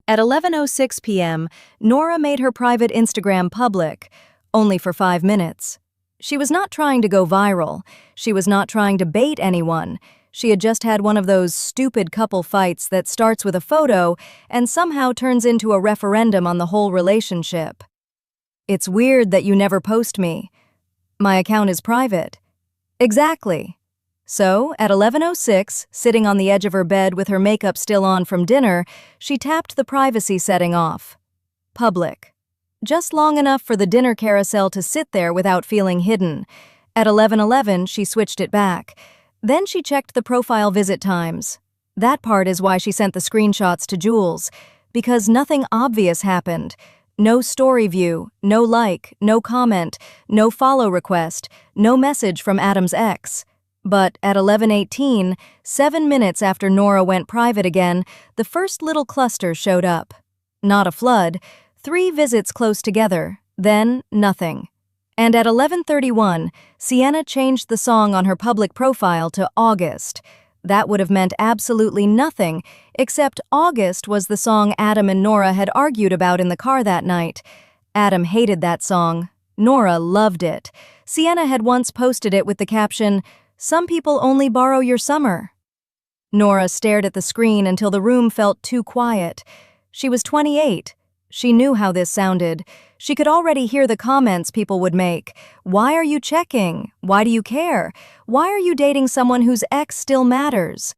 At 11:06 p.m., Nora made her private Instagram public, only for 5 minutes. She was not trying to go viral. She was not trying to bait anyone. She had just had one of those stupid couple fights that starts with a photo and somehow turns into a referendum on the whole relationship. "It's weird that you never post me. My account is private." Exactly. So, at 11:06, sitting on the edge of her bed with her makeup still on from dinner, she tapped the privacy setting off. Public. Just long enough for the dinner carousel to sit there without feeling hidden. At 11:11, she switched it back. Then she checked the profile visit times. That part is why she sent the screenshots to Jules, because nothing obvious happened. No story view, no like, no comment, no follow request, no message from Adam's ex. But at 11:18, 7 minutes after Nora went private again, the first little cluster showed up. Not a flood, 3 visits close together, then nothing. And at 11:31, Sienna changed the song on her public profile to August. That would have meant absolutely nothing, except August was the song Adam and Nora had argued about in the car that night. Adam hated that song. Nora loved it. Sienna had once posted it with the caption, "Some people only borrow your summer." Nora stared at the screen until the room felt too quiet. She was 28. She knew how this sounded. She could already hear the comments people would make. "Why are you checking? Why do you care? Why are you dating someone whose ex still matters?"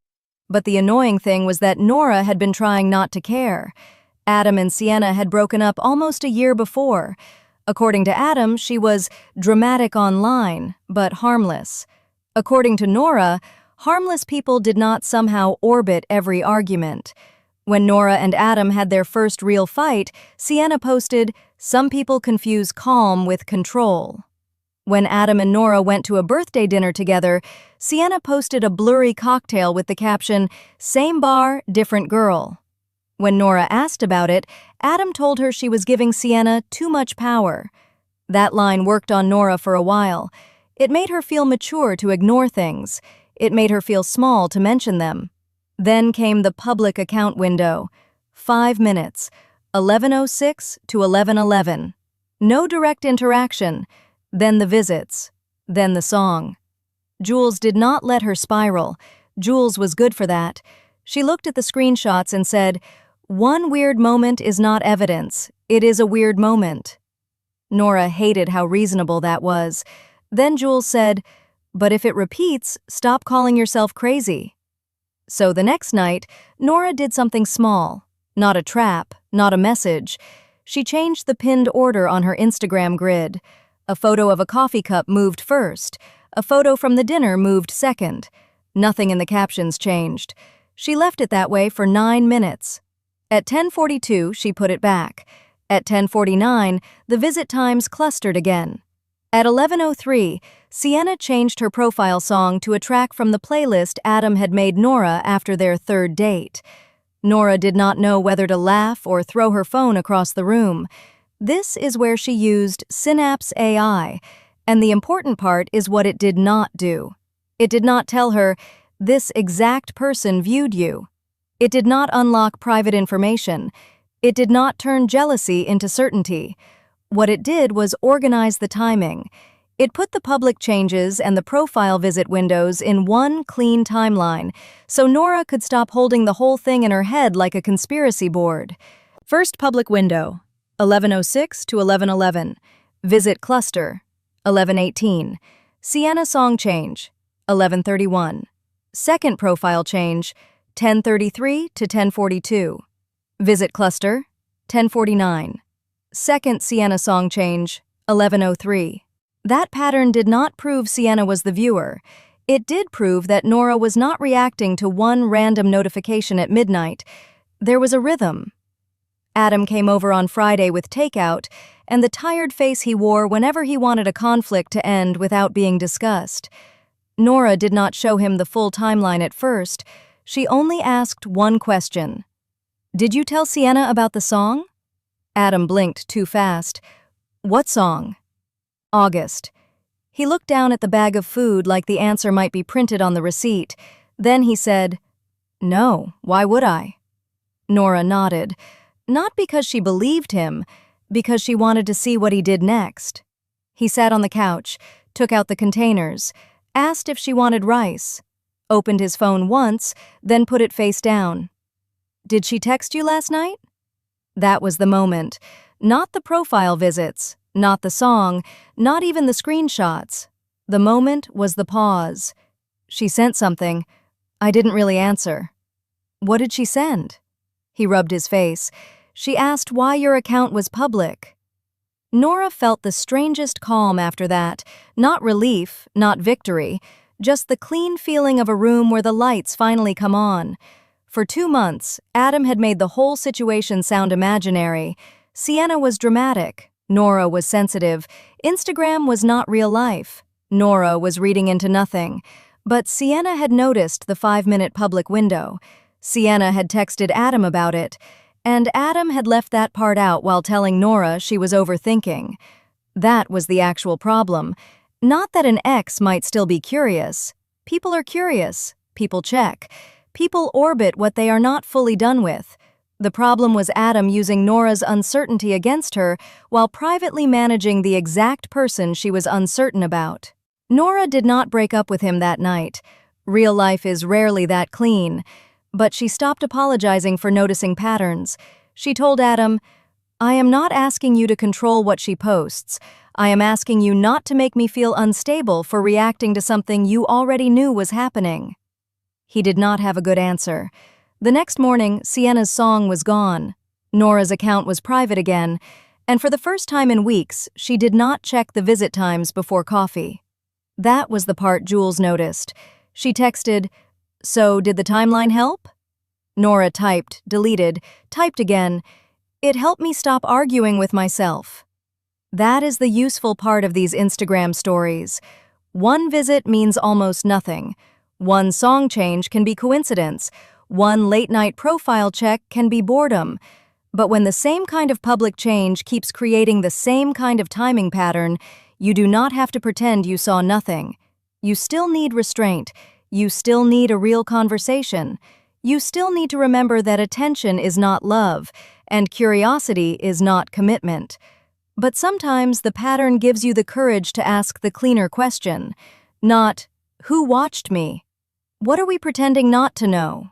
But the annoying thing was that Nora had been trying not to care. Adam and Sienna had broken up almost a year before. According to Adam, she was dramatic online, but harmless. According to Nora, harmless people did not somehow orbit every argument. When Nora and Adam had their first real fight, Sienna posted, "Some people confuse calm with control." When Adam and Nora went to a birthday dinner together, Sienna posted a blurry cocktail with the caption, "Same bar, different girl." When Nora asked about it, Adam told her she was giving Sienna too much power. That line worked on Nora for a while. It made her feel mature to ignore things. It made her feel small to mention them. Then came the public account window. 5 minutes, 11:06 to 11:11. No direct interaction. Then the visits. Then the song. Jules did not let her spiral. Jules was good for that. She looked at the screenshots and said, "One weird moment is not evidence. It is a weird moment." Nora hated how reasonable that was. Then Jules said, "But if it repeats, stop calling yourself crazy." So the next night, Nora did something small. Not a trap, not a message. She changed the pinned order on her Instagram grid. A photo of a coffee cup moved first. A photo from the dinner moved second. Nothing in the captions changed. She left it that way for 9 minutes. At 10:42, she put it back. At 10:49, the visit times clustered again. At 11:03, Sienna changed her profile song to a track from the playlist Adam had made Nora after their third date. Nora did not know whether to laugh or throw her phone across the room. This is where she used Synapse AI, and the important part is what it did not do. It did not tell her, "This exact person viewed you." It did not unlock private information. It did not turn jealousy into certainty. What it did was organize the timing. It put the public changes and the profile visit windows in one clean timeline, so Nora could stop holding the whole thing in her head like a conspiracy board. First public window, 11:06 to 11:11. Visit cluster, 11:18. Sienna song change, 11:31. Second profile change, 10:33 to 10:42. Visit cluster, 10:49. Second Sienna song change, 11:03. That pattern did not prove Sienna was the viewer. It did prove that Nora was not reacting to one random notification at midnight. There was a rhythm. Adam came over on Friday with takeout, and the tired face he wore whenever he wanted a conflict to end without being discussed. Nora did not show him the full timeline at first. She only asked one question. "Did you tell Sienna about the song?" Adam blinked too fast. "What song?" "August." He looked down at the bag of food like the answer might be printed on the receipt. Then he said, "No, why would I?" Nora nodded. Not because she believed him, because she wanted to see what he did next. He sat on the couch, took out the containers, asked if she wanted rice, opened his phone once, then put it face down. "Did she text you last night?" That was the moment. Not the profile visits, not the song, not even the screenshots. The moment was the pause. "She sent something. I didn't really answer." "What did she send?" He rubbed his face. "She asked why your account was public." Nora felt the strangest calm after that. Not relief, not victory, just the clean feeling of a room where the lights finally come on. For 2 months, Adam had made the whole situation sound imaginary. Sienna was dramatic. Nora was sensitive. Instagram was not real life. Nora was reading into nothing. But Sienna had noticed the 5-minute public window. Sienna had texted Adam about it, and Adam had left that part out while telling Nora she was overthinking. That was the actual problem. Not that an ex might still be curious. People are curious. People check. People orbit what they are not fully done with. The problem was Adam using Nora's uncertainty against her while privately managing the exact person she was uncertain about. Nora did not break up with him that night. Real life is rarely that clean. But she stopped apologizing for noticing patterns. She told Adam, "I am not asking you to control what she posts. I am asking you not to make me feel unstable for reacting to something you already knew was happening." He did not have a good answer. The next morning, Sienna's song was gone. Nora's account was private again, and for the first time in weeks, she did not check the visit times before coffee. That was the part Jules noticed. She texted, "So, did the timeline help?" Nora typed, deleted, typed again. "It helped me stop arguing with myself." That is the useful part of these Instagram stories. One visit means almost nothing. One song change can be coincidence. One late-night profile check can be boredom. But when the same kind of public change keeps creating the same kind of timing pattern, you do not have to pretend you saw nothing. You still need restraint. You still need a real conversation. You still need to remember that attention is not love, and curiosity is not commitment. But sometimes the pattern gives you the courage to ask the cleaner question. Not, "Who watched me?" What are we pretending not to know?